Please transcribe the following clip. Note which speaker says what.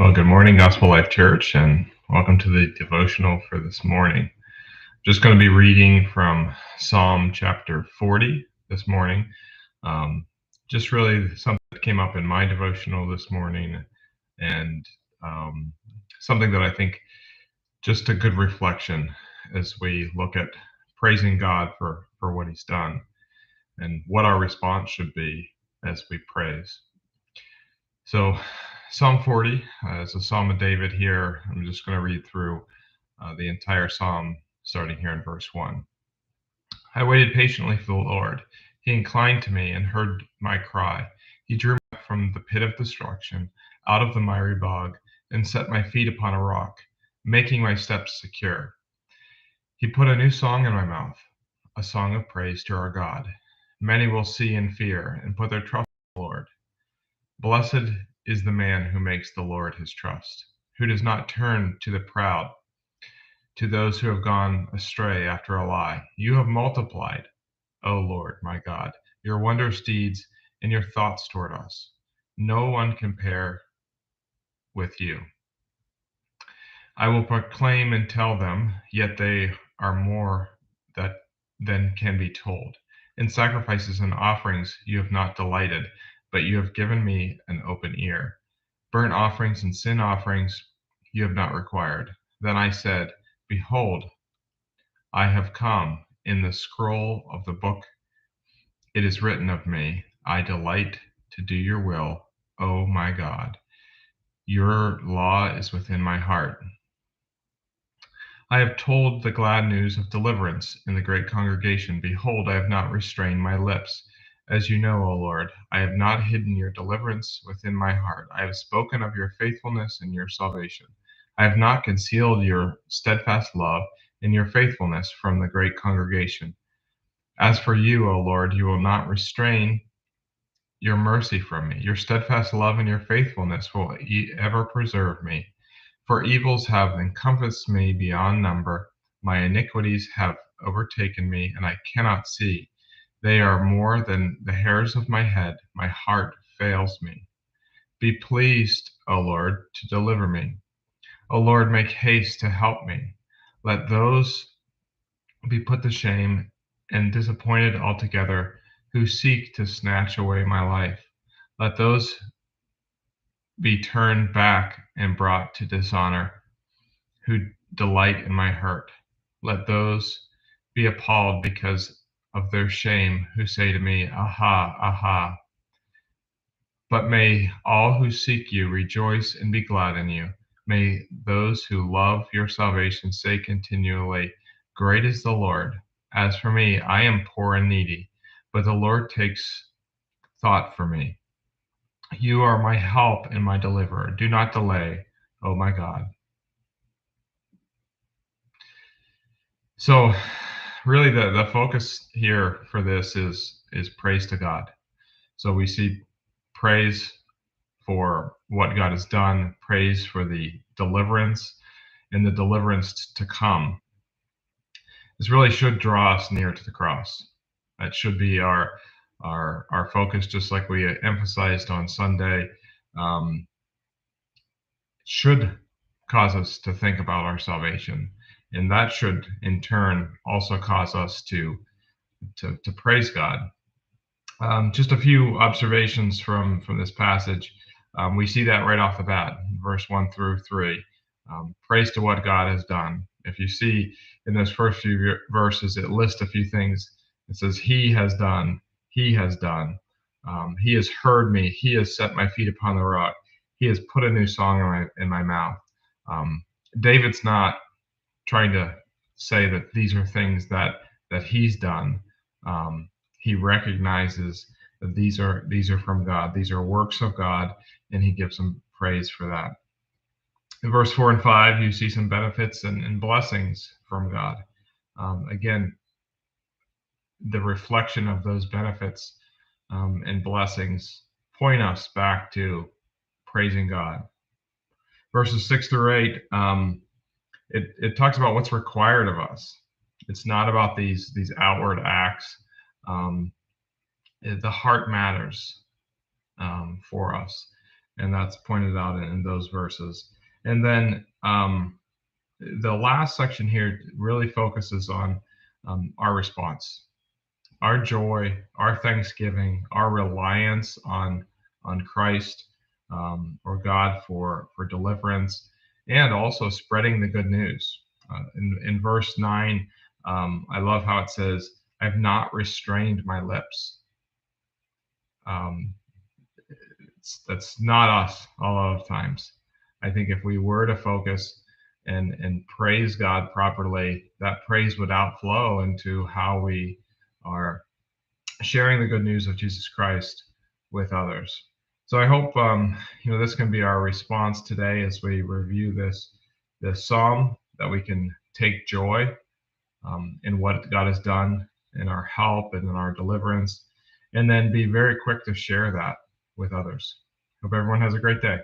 Speaker 1: Well, good morning, Gospel Life Church, and welcome to the devotional for this morning. Just going to be reading from Psalm chapter 40 this morning. Just really something that came up in my devotional this morning, and something that I think just a good reflection as we look at praising God for what He's done and what our response should be as we praise. So, Psalm 40 is a Psalm of David here. I'm just going to read through the entire Psalm, starting here in verse 1. I waited patiently for the Lord. He inclined to me and heard my cry. He drew me up from the pit of destruction, out of the miry bog, and set my feet upon a rock, making my steps secure. He put a new song in my mouth, a song of praise to our God. Many will see and fear and put their trust in the Lord. Blessed is the man who makes the Lord his trust, who does not turn to the proud, to those who have gone astray after a lie. You have multiplied, O Lord, my God, your wondrous deeds and your thoughts toward us. No one can compare with you. I will proclaim and tell them, yet they are more than can be told. In sacrifices and offerings you have not delighted, but you have given me an open ear. Burnt offerings and sin offerings you have not required. Then I said, Behold, I have come. In the scroll of the book it is written of me, I delight to do your will, O my God. Your law is within my heart. I have told the glad news of deliverance in the great congregation. Behold, I have not restrained my lips. As you know, O Lord, I have not hidden your deliverance within my heart. I have spoken of your faithfulness and your salvation. I have not concealed your steadfast love and your faithfulness from the great congregation. As for you, O Lord, you will not restrain your mercy from me. Your steadfast love and your faithfulness will ever preserve me. For evils have encompassed me beyond number. My iniquities have overtaken me, and I cannot see. They are more than the hairs of my head. My heart fails me. Be pleased, O Lord, to deliver me. O Lord, make haste to help me. Let those be put to shame and disappointed altogether who seek to snatch away my life. Let those be turned back and brought to dishonor who delight in my hurt. Let those be appalled because of their shame who say to me, Aha, aha. But may all who seek you rejoice and be glad in you. May those who love your salvation say continually, Great is the Lord. As for me, I am poor and needy, but the Lord takes thought for me. You are my help and my deliverer. Do not delay, O my God. So really the focus here for this is praise to God. So we see praise for what God has done, praise for the deliverance and the deliverance to come. This really should draw us near to the cross. That should be our focus, just like we emphasized on Sunday. Should cause us to think about our salvation, and that should in turn also cause us to praise God. Just a few observations from this passage. We see that right off the bat, verse 1 through 3. Praise to what God has done. If you see in those first few verses, it lists a few things. It says, He has done, He has done. He has heard me, He has set my feet upon the rock. He has put a new song in my mouth. David's not trying to say that these are things that he's done. He recognizes that these are from God. These are works of God, and he gives them praise for that. In verse 4 and 5, you see some benefits and blessings from God. Again, the reflection of those benefits and blessings point us back to praising God. Verses 6 through 8, it talks about what's required of us. It's not about these outward acts. The heart matters for us. and that's pointed out in those verses. And then the last section here really focuses on our response, our joy, our thanksgiving, our reliance on Christ or God for deliverance, and also spreading the good news. In verse 9, I love how it says, "I've not restrained my lips." Um, that's not us a lot of times. I think if we were to focus and praise God properly, that praise would outflow into how we are sharing the good news of Jesus Christ with others. So I hope this can be our response today as we review this psalm, that we can take joy in what God has done, in our help and in our deliverance, and then be very quick to share that with others. Hope everyone has a great day.